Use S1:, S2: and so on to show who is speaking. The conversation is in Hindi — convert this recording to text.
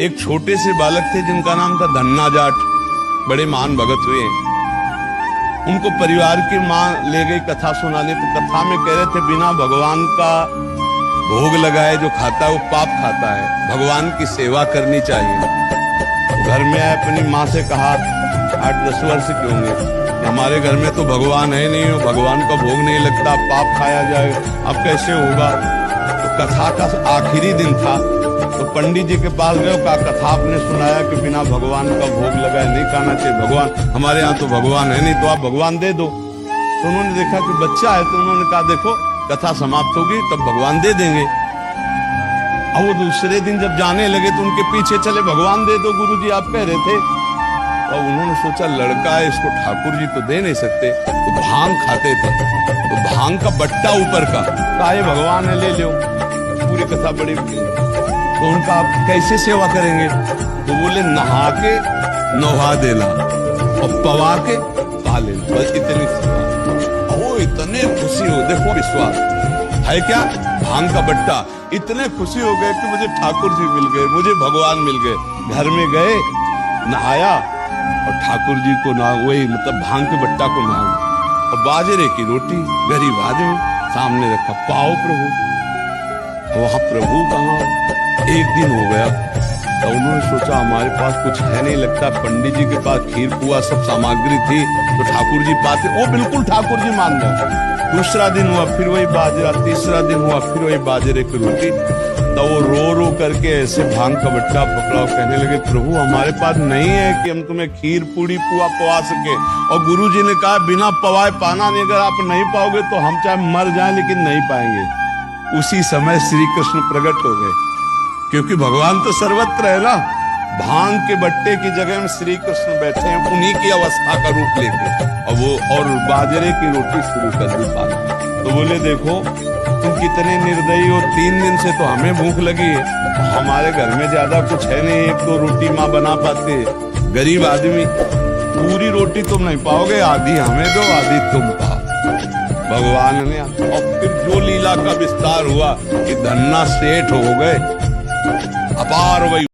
S1: एक छोटे से बालक थे जिनका नाम था धन्ना जाट, बड़े महान भगत हुए। उनको परिवार की माँ ले गई कथा सुनाने, तो कथा में कह रहे थे बिना भगवान का भोग लगाए जो खाता है वो पाप खाता है, भगवान की सेवा करनी चाहिए। घर में आए, अपनी माँ से कहा 8-10 वर्ष के होंगे, हमारे घर में तो भगवान है नहीं, भगवान का भोग नहीं लगता, पाप खाया जाए, अब कैसे होगा। तो कथा का आखिरी दिन था, तो पंडित जी के पास गए, कथा आपने सुनाया कि बिना भगवान का भोग लगाए नहीं खाना चाहिए, भगवान हमारे यहाँ तो भगवान है नहीं, तो आप भगवान दे दो। तो उन्होंने देखा कि बच्चा है, तो उन्होंने कहा देखो कथा समाप्त होगी तब भगवान दे देंगे। अब वो दूसरे दिन जब जाने लगे तो उनके पीछे चले, भगवान दे दो गुरुजी आप कह रहे थे। और उन्होंने सोचा लड़का है, इसको ठाकुर जी तो दे नहीं सकते, तो भांग खाते थे, तो भांग का बट्टा ऊपर का, कहा ये भगवान है ले लो। पूरी कथा बड़ी, तो उनका आप कैसे सेवा करेंगे, तो बोले नहा के नहा देना और पवा के पा लेना, बस इतनी सेवा। ओ इतने खुशी हो, देखो विश्वास है क्या, भांग का बट्टा, इतने खुशी हो गए कि मुझे ठाकुर जी मिल गए, मुझे भगवान मिल गए। घर में गए, नहाया और ठाकुर जी को ना, वही मतलब भांग के बट्टा को ना, और बाजरे की रोटी गरीब आदमी सामने रखा, पाओ प्रभु। वहां प्रभु कहाँ, एक दिन हो गया, तो उन्होंने सोचा हमारे पास कुछ है नहीं, लगता पंडित जी के पास खीर पुआ सब सामग्री थी तो ठाकुर जी पाते, वो बिल्कुल ठाकुर जी मान गए। दूसरा दिन हुआ फिर वही बाजरा, तीसरा दिन हुआ फिर वही बाजरे की रोटी। तो वो रो रो करके ऐसे भांग का बट्टा पकड़ा, कहने लगे प्रभु हमारे पास नहीं है कि हम तुम्हें खीर पूड़ी पुआ पवा सके, और गुरु जी ने कहा बिना पवाए पाना नहीं, अगर आप नहीं पाओगे तो हम चाहे मर जाएं लेकिन नहीं पाएंगे। उसी समय श्री कृष्ण प्रकट हो गए, क्योंकि भगवान तो सर्वत्र है ना, भांग के बट्टे की जगह में श्री कृष्ण बैठे हैं, उन्हीं की अवस्था का रूप लेके, और बाजरे की रोटी शुरू कर दी पाना। तो बोले देखो तुम कितने निर्दयी हो, 3 दिन से तो हमें भूख लगी है, हमारे घर में ज्यादा कुछ है नहीं, 1-2 रोटी माँ बना पाते, गरीब आदमी, पूरी रोटी तुम नहीं पाओगे, आधी हमें दो आधी तुम पाओ। भगवान ने, और फिर जो लीला का विस्तार हुआ कि धन्ना सेठ हो गए, अपार वही